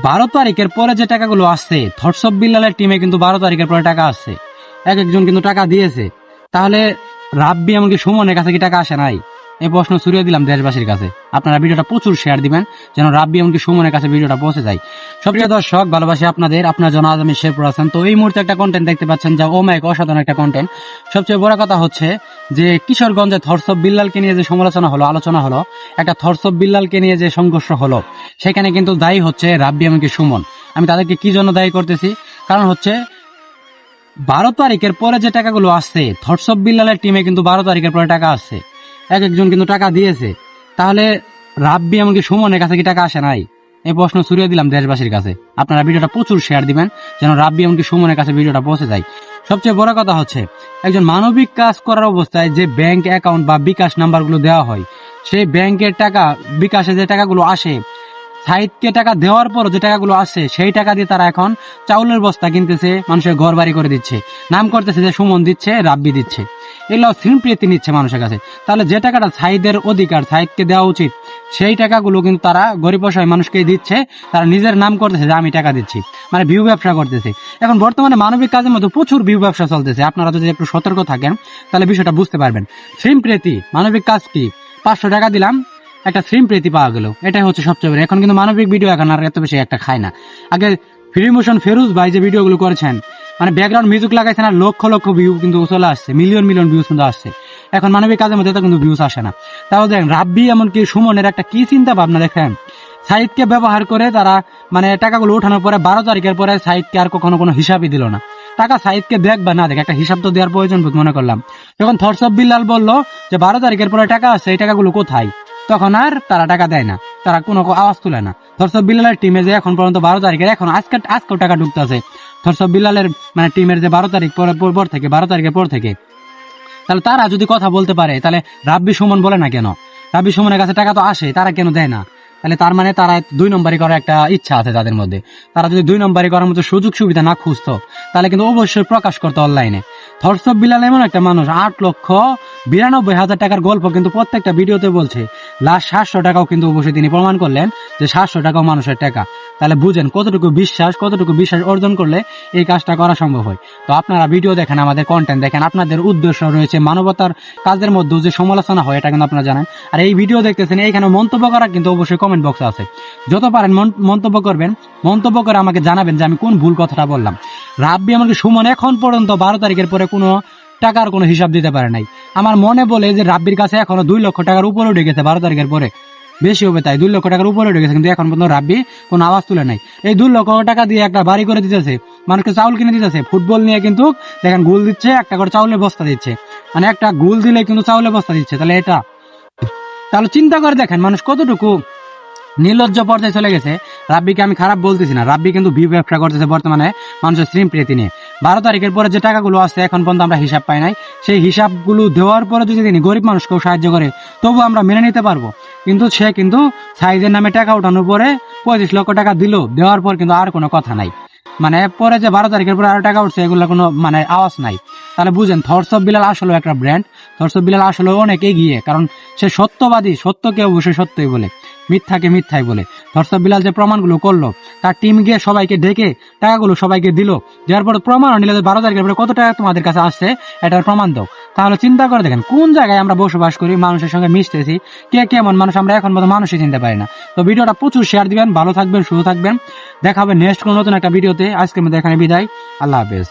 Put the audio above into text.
12 তারিখের পরে যে টাকাগুলো আসছে, থটস অফ বিল্লালের টিমে কিন্তু 12 তারিখের পরে টাকা আসছে। একজন কিন্তু টাকা দিয়েছে। তাহলে রাব্বি এমনকি সুমনের কাছে কি টাকা আসে নাই? এই প্রশ্ন ছুড়িয়ে দিলাম দেশবাসীর কাছে। আপনারা ভিডিওটা প্রচুর শেয়ার দিবেন যেন রাব্বি এমনকি সুমনের কাছে ভিডিওটা পৌঁছে যায়। সবচেয়ে দর্শক ভালোবাসি আপনার জন্য আজ আমি শেরপুর আছেন। তো এই মুহূর্তে একটা কন্টেন্ট দেখতে পাচ্ছেন যা অসাধারণ একটা কন্টেন্ট। সবচেয়ে বড় কথা হচ্ছে যে কিশোরগঞ্জে থটস অফ বিল্লালকে নিয়ে যে আলোচনা হলো, একটা থটস অফ বিল্লালকে নিয়ে যে সংঘর্ষ হলো, সেখানে কিন্তু দায়ী হচ্ছে রাব্বি এমনকি সুমন। আমি তাদেরকে কি জন্য দায়ী করতেছি? কারণ হচ্ছে 12 তারিখের পরে যে টাকাগুলো আসছে, থটস অফ বিল্লালের টিমে কিন্তু 12 তারিখের পরে টাকা আসছে। একজন কিন্তু টাকা দিয়েছে। তাহলে রাব্বি এমনকি সুমনের কাছে কি টাকা আসে নাই? এই প্রশ্ন ছুড়িয়ে দিলাম দেশবাসীর কাছে। আপনারা ভিডিওটা প্রচুর শেয়ার দিবেন যেন রাব্বি এমনকি সুমনের কাছে ভিডিওটা পৌঁছে যায়। সবচেয়ে বড় কথা হচ্ছে একজন মানবিক কাজ করার অবস্থায় যে ব্যাংক অ্যাকাউন্ট বা বিকাশ নাম্বারগুলো দেওয়া হয়, সেই ব্যাংকের টাকা, বিকাশে যে টাকাগুলো আসে, সাইদকে টাকা দেওয়ার পর যে টাকাগুলো আসছে, সেই টাকা দিয়ে তারা এখন চাউলের বস্তা কিনতেছে, মানুষের ঘর বাড়ি করে দিচ্ছে, নাম করতেছে যে সুমন দিচ্ছে, রাব্বি দিচ্ছে। এগুলো সিম্প্রিয়তি নিচ্ছে মানুষের কাছে। তাহলে যে টাকাটা সাইদের অধিকার, সাইদকে দেওয়া উচিত, সেই টাকাগুলো কিন্তু তারা গরিব অসহায় মানুষকে দিচ্ছে। তারা নিজের নাম করতেছে যে আমি টাকা দিচ্ছি, মানে ভিউ ব্যবসা করতেছে। এখন বর্তমানে মানবিক কাজের মধ্যে প্রচুর ভিউ ব্যবসা চলতেছে। আপনারা যদি একটু সতর্ক থাকেন তাহলে বিষয়টা বুঝতে পারবেন। সিম্প্রিয়তি মানবিক কাজ কি? 500 টাকা দিলাম, একটা সিম্প্রিয়তি পাওয়া গেল, এটাই হচ্ছে সবচেয়ে বড়। এখন কিন্তু মানবিক ভিডিও এখন আর এত বেশি একটা খায় না। আগে ফ্রি মোশন ফেরুজ ভাই যে ভিডিওগুলো করেছেন, মানে ব্যাকগ্রাউন্ড মিউজিক লাগাইছেন আর লক্ষ লক্ষ ভিউ কিন্তু চলে আসছে, মিলিয়ন মিলিয়ন ভিউজ কিন্তু আসছে। এখন মানবিক কাজের মধ্যে তো কিন্তু ভিউজ আসে না। তাও দেখেন রাব্বি এমনকি সুমনের একটা কি চিন্তা ভাবনা দেখেন। সাইদকে ব্যবহার করে তারা মানে টাকাগুলো উঠানোর পরে 12 তারিখের পরে সাইদকে আর কখনো কোনো হিসাবই দিল না। টাকা সাইদকে দেখ বা না দেখ, একটা হিসাব তো দেওয়ার প্রয়োজন মনে করলাম। যখন থটস অফ বিল্লাল বললো যে 12 তারিখের পরে টাকা আছে, এই টাকাগুলো কোথায়, তখন আর তারা টাকা দেয় না, তারা কোনো আওয়াজ তুলে না। থটস অফ বিল্লালের টিমে যে এখন পর্যন্ত 12 তারিখের, এখন আজকেও টাকা ঢুকতেছে থটস অফ বিল্লালের মানে টিমের যে 12 তারিখ পর থেকে, 12 তারিখের পর থেকে। তাহলে তারা যদি কথা বলতে পারে, তাহলে রাব্বি সুমন বলে না কেন? রাব্বি সুমনের কাছে টাকা তো আসে, তারা কেন দেয় না? তাহলে তার মানে তারা 2 নম্বরই করার একটা ইচ্ছা আছে তাদের মধ্যে। তারা যদি 2 নম্বরই করার মতো সুযোগ সুবিধা না খুঁজতো, তাহলে কিন্তু অবশ্যই প্রকাশ করতো অনলাইনে। থটস অফ বিল্লাল এমন একটা মানুষ, 8,92,000 টাকার গল্প কিন্তু প্রত্যেকটা ভিডিওতে বলছে। লাস্ট 700 টাকাও কিন্তু অবশ্যই তিনি প্রমাণ করলেন যে 700 টাকাও মানুষের টাকা। তাহলে বুঝেন কতটুকু বিশ্বাস অর্জন করলে এই কাজটা করা সম্ভব হয়। তো আপনারা ভিডিও দেখেন, আমাদের কন্টেন্ট দেখেন, আপনাদের উদ্দেশ্য রয়েছে মানবতার কাজের মধ্যে যে সমালোচনা হয় এটা কিন্তু আপনারা জানেন। আর এই ভিডিও দেখতেছেন, এইখানে মন্তব্য করা কিন্তু অবশ্যই কমেন্ট বক্সে আছে। যত পারেন মন্তব্য করবেন, মন্তব্য করে আমাকে জানাবেন যে আমি কোন ভুল কথাটা বললাম। রাব্বি আমাকে সুমন এখন পর্যন্ত 12 তারিখের পরে কোনো টাকার কোনো হিসাব দিতে পারে নাই। আমার মনে বলে যে রাব্বির কাছে এখনো 2 লক্ষ টাকার উপরে উঠে গেছে 12 তারিখের পরে, বেশি হবে তাই 2 লক্ষ টাকার উপরে উঠে গেছে, কিন্তু এখন পর্যন্ত রাব্বি কোনো আওয়াজ তুলে নাই। এই 2 লক্ষ টাকা দিয়ে একটা বাড়ি করে দিতেছে, মানুষকে চাউল কিনে দিতেছে, ফুটবল নিয়ে কিন্তু দেখেন গোল দিচ্ছে, একটা করে চাউলের বস্তা দিচ্ছে, মানে একটা গোল দিলে কিন্তু চাউলের বস্তা দিচ্ছে। তাহলে চিন্তা করে দেখেন মানুষ কতটুকু নির্লজ্জ পর্যায়ে চলে গেছে। রাব্বিকে আমি খারাপ বলতেছি না, রাব্বি কিন্তু ভিউ ব্যবসা করতেছে বর্তমানে মানুষের সিম্প্রিয়তি নিয়ে। 12 তারিখের পরে যে টাকাগুলো আসছে এখন পর্যন্ত আমরা হিসাব পাই নাই। সেই হিসাবগুলো দেওয়ার পরে যদি তিনি গরিব মানুষকেও সাহায্য করে, তবু আমরা মেনে নিতে পারবো। কিন্তু সে কিন্তু সাইজের নামে টাকা উঠানোর পরে 25 লক্ষ টাকা দেওয়ার পর কিন্তু আর কোনো কথা নাই। মানে পরে যে 12 তারিখের পরে আরো টাকা উঠছে, এগুলো কোনো মানে আওয়াজ নাই। তাহলে বুঝেন থটস অফ বিল্লাল আসলে একটা ব্র্যান্ড। থটস অফ বিল্লাল আসলে অনেক এগিয়ে, কারণ সে সত্যবাদী, সত্যকে অবশ্যই সত্যই বলে, মিথ্যাকে মিথ্যাই বলে। থটস অফ বিল্লাল যে প্রমাণগুলো করলো, তার টিম গিয়ে সবাইকে ডেকে টাকাগুলো সবাইকে দিল, দেওয়ার পর প্রমাণ নিলে 12 তারিখের পরে কত টাকা তোমাদের কাছে আসছে এটার প্রমাণ দাও। তাহলে চিন্তা করে দেখেন কোন জায়গায় আমরা বসবাস করি, মানুষের সঙ্গে মিশতেছি, কে কেমন মানুষ আমরা এখন মতো মানুষই চিনতে পারি না। তো ভিডিওটা প্রচুর শেয়ার দিবেন, ভালো থাকবেন, সুস্থ থাকবেন। দেখা হবে নেক্সট কোনো নতুন একটা ভিডিওতে। আজকের মধ্যে এখানে বিদায়, আল্লাহ হাফেজ।